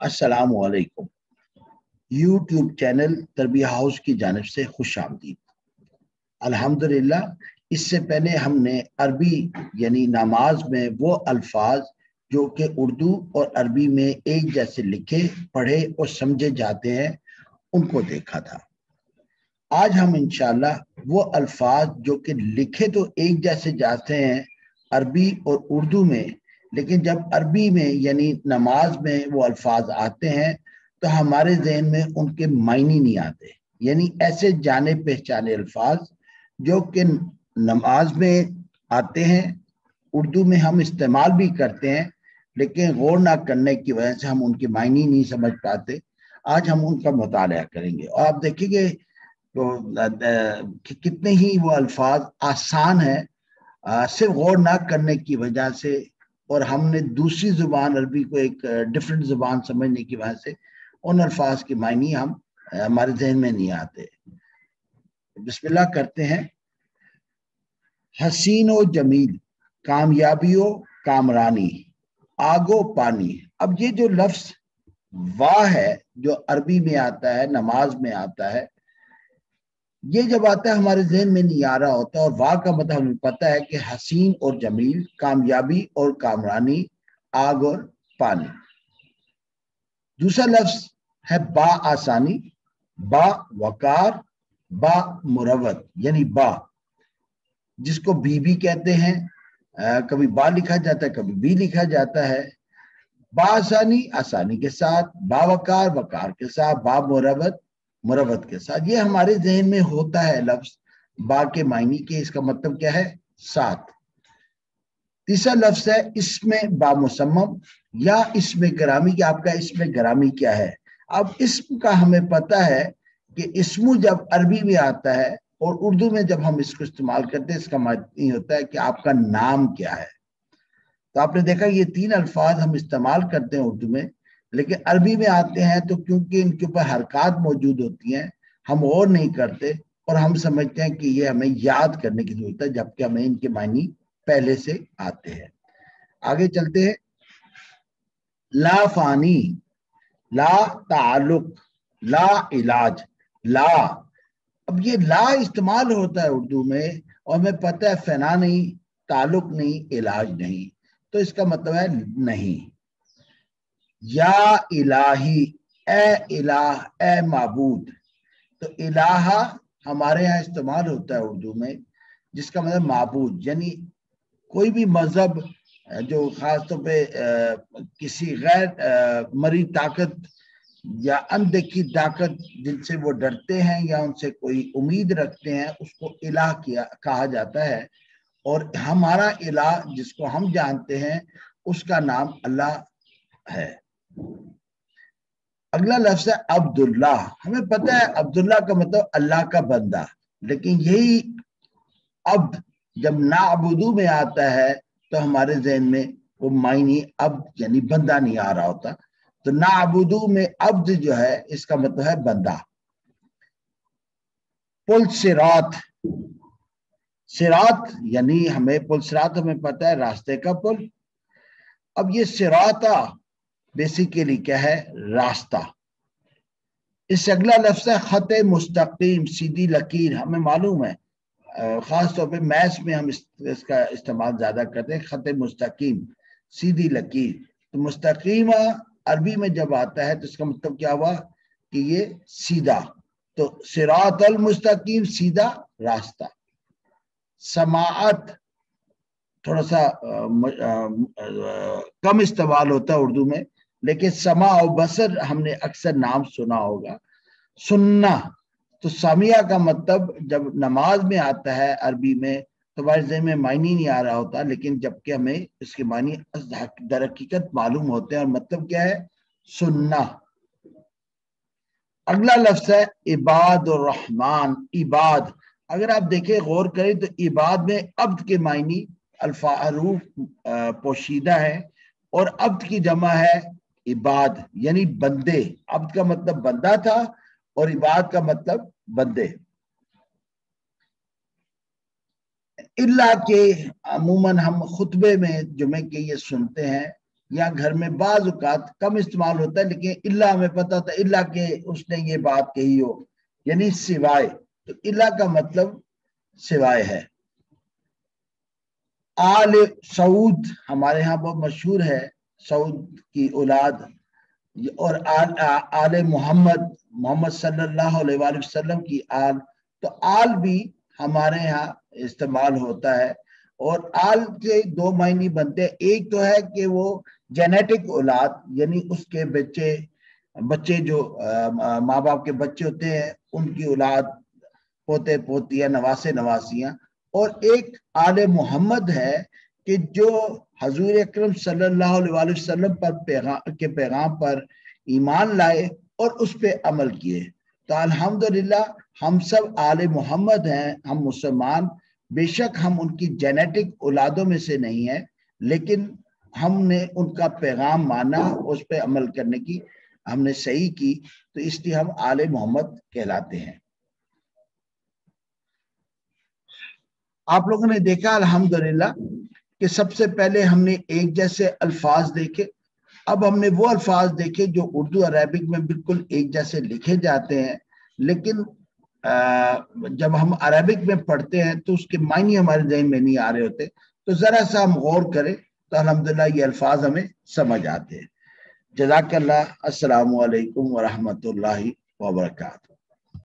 अस्सलामुअलैकुम। YouTube channel तरबिया house की जानिब से खुश आमदीद। अल्हम्दुलिल्लाह, इससे पहले हमने अरबी यानी नमाज में वो अल्फाज जो कि उर्दू और अरबी में एक जैसे लिखे, पढ़े और समझे जाते हैं उनको देखा था। आज हम इंशाअल्लाह वो अल्फाज जो कि लिखे तो एक जैसे जाते हैं अरबी और उर्दू में, लेकिन जब अरबी में यानी नमाज में वो अल्फाज आते हैं तो हमारे ज़हन में उनके मायने नहीं आते। यानी ऐसे जाने पहचाने अल्फाज जो कि नमाज में आते हैं, उर्दू में हम इस्तेमाल भी करते हैं, लेकिन गौर ना करने की वजह से हम उनके मायने नहीं समझ पाते। आज हम उनका मुताला करेंगे और आप देखेंगे तो कितने ही वो अल्फाज आसान है, सिर्फ गौर ना करने की वजह से और हमने दूसरी जुबान अरबी को एक डिफरेंट जुबान समझने की वजह से उन अल्फाज के मायने हम हमारे जहन में नहीं आते। बिस्मिल्लाह करते हैं। हसीन व जमील, कामयाबी व कामरानी, आगो पानी। अब ये जो लफ्ज वाह है जो अरबी में आता है, नमाज में आता है, ये जब आता है हमारे जहन में नहीं आ रहा होता। और वाह का मतलब हमें पता है कि हसीन और जमील, कामयाबी और कामरानी, आग और पानी। दूसरा लफ्ज है बा आसानी, बा वकार, बा मुरवत यानी बा, जिसको बी कहते हैं। कभी बा लिखा जाता है, कभी बी लिखा जाता है। बा आसानी, आसानी के साथ, बा वकार, वकार के साथ, बा मुरवत, मुरवत के साथ। ये हमारे जहन में होता है लफ्ज बा के मायने के। इसका मतलब क्या है? साथ। तीसरा लफ्ज है इसमें बा मुसम्मम या इसमें गरामी, कि आपका इसमें गरामी क्या है। अब इसम का हमें पता है कि इसमु जब अरबी में आता है और उर्दू में जब हम इसको इस्तेमाल करते हैं, इसका मतलब ये होता है कि आपका नाम क्या है। तो आपने देखा ये तीन अल्फाज हम इस्तेमाल करते हैं उर्दू में, लेकिन अरबी में आते हैं तो क्योंकि इनके ऊपर हरकत मौजूद होती हैं, हम और नहीं करते और हम समझते हैं कि ये हमें याद करने की जरूरत है, जबकि हमें इनके मायने पहले से आते हैं। आगे चलते हैं। ला फानी, ला ताल्लुक, ला इलाज, ला। अब ये ला इस्तेमाल होता है उर्दू में और हमें पता है फना नहीं, ताल्लुक नहीं, इलाज नहीं, तो इसका मतलब है नहीं। या इलाही, ए इलाह, ए माबूद। तो इलाहा हमारे यहाँ इस्तेमाल होता है उर्दू में, जिसका मतलब माबूद, यानी कोई भी मजहब जो खासतौर पे किसी गैर मरी ताकत या अनदेखी ताकत जिनसे वो डरते हैं या उनसे कोई उम्मीद रखते हैं, उसको इलाह किया कहा जाता है। और हमारा इलाह जिसको हम जानते हैं उसका नाम अल्लाह है। अगला लफ्ज है अब्दुल्ला। हमें पता है अब्दुल्ला का मतलब अल्लाह का बंदा, लेकिन यही अब्द जब नाअबुदू में आता है तो हमारे जहन में वो मायने अब्द यानी बंदा नहीं आ रहा होता। तो नाअबुदू में अब्द जो है इसका मतलब है बंदा। पुल सिरात, सिरात यानी हमें पुल सिरात हमें पता है रास्ते का पुल। अब ये सिराता बेसिकली क्या है? रास्ता। इससे अगला लफ्ज है खत मुस्तकीम, सीधी लकीर। हमें मालूम है खास तौर पे मैथ्स में हम इसका इस्तेमाल ज्यादा करते हैं, खत मुस्तकीम, सीधी लकीर। तो मुस्तकीमा अरबी में जब आता है तो इसका मतलब क्या हुआ कि ये सीधा। तो सिरातल मुस्तकीम, सीधा रास्ता। समाअत थोड़ा सा कम इस्तेमाल होता है उर्दू में, लेकिन समा और बसर हमने अक्सर नाम सुना होगा। सुन्ना, तो सामिया का मतलब जब नमाज में आता है अरबी में तो हमारे ज़हन में मायने नहीं आ रहा होता, लेकिन जबकि हमें इसके मायने दर हकीकत मालूम होते हैं और मतलब क्या है? सुन्ना। अगला लफ्ज है इबाद और रहमान, इबाद। अगर आप देखें गौर करें तो इबाद में अब्द के मायने अल्फारूफ पोशीदा है और अब्द की जमा है इबाद यानी बंदे। अब्द का मतलब बंदा था और इबाद का मतलब बंदे। इल्ला के अमूमन हम खुतबे में जुमे के ये सुनते हैं یا گھر میں بعض اوقات کم استعمال ہوتا ہے، لیکن الا ہمیں پتا تھا الا کہ اس نے یہ بات کہی ہو، یعنی سوائے، تو الا کا مطلب سوائے ہے۔ آل سعود ہمارے ہاں بہت مشہور ہے، سعود کی اولاد، اور آل محمد، محمد صلی اللہ علیہ وآلہ وسلم کی آل، تو آل بھی ہمارے ہاں استعمال ہوتا ہے۔ اور آل کے دو معنی بنتے ہیں، ایک تو ہے کہ وہ جینیٹک اولاد، یعنی اس کے بچے جو ماں باپ کے بچے ہوتے ہیں ان کی اولاد، پوتے پوتیاں، نواسے نواسیاں۔ اور ایک آل محمد ہے کہ جو حضور اکرم صلی اللہ علیہ وآلہ وسلم پر پیغام پر ایمان لائے اور اس پہ عمل کیے۔ تو الحمدللہ ہم سب آل محمد ہیں، ہم مسلمان، بے شک ہم ان کی جینیٹک اولادوں میں سے نہیں ہیں، لیکن ہم نے ان کا پیغام مانا، اس پہ عمل کرنے کی ہم نے صحیح کی، تو اس لیے ہم آل محمد کہلاتے ہیں۔ آپ لوگوں نے دیکھا الحمدللہ کہ سب سے پہلے ہم نے ایک جیسے الفاظ دیکھے، اب ہم نے وہ الفاظ دیکھے جو اردو عربک میں بالکل ایک جیسے لکھے جاتے ہیں، لیکن جب ہم عربک میں پڑھتے ہیں تو اس کے معنی ہمارے ذہن میں نہیں آ رہے ہوتے، تو ذرا سا ہم غور کریں تو الحمدللہ یہ الفاظ ہمیں سمجھ آتے ہیں۔ جزاک اللہ، السلام علیکم ورحمۃ اللہ وبرکاتہ۔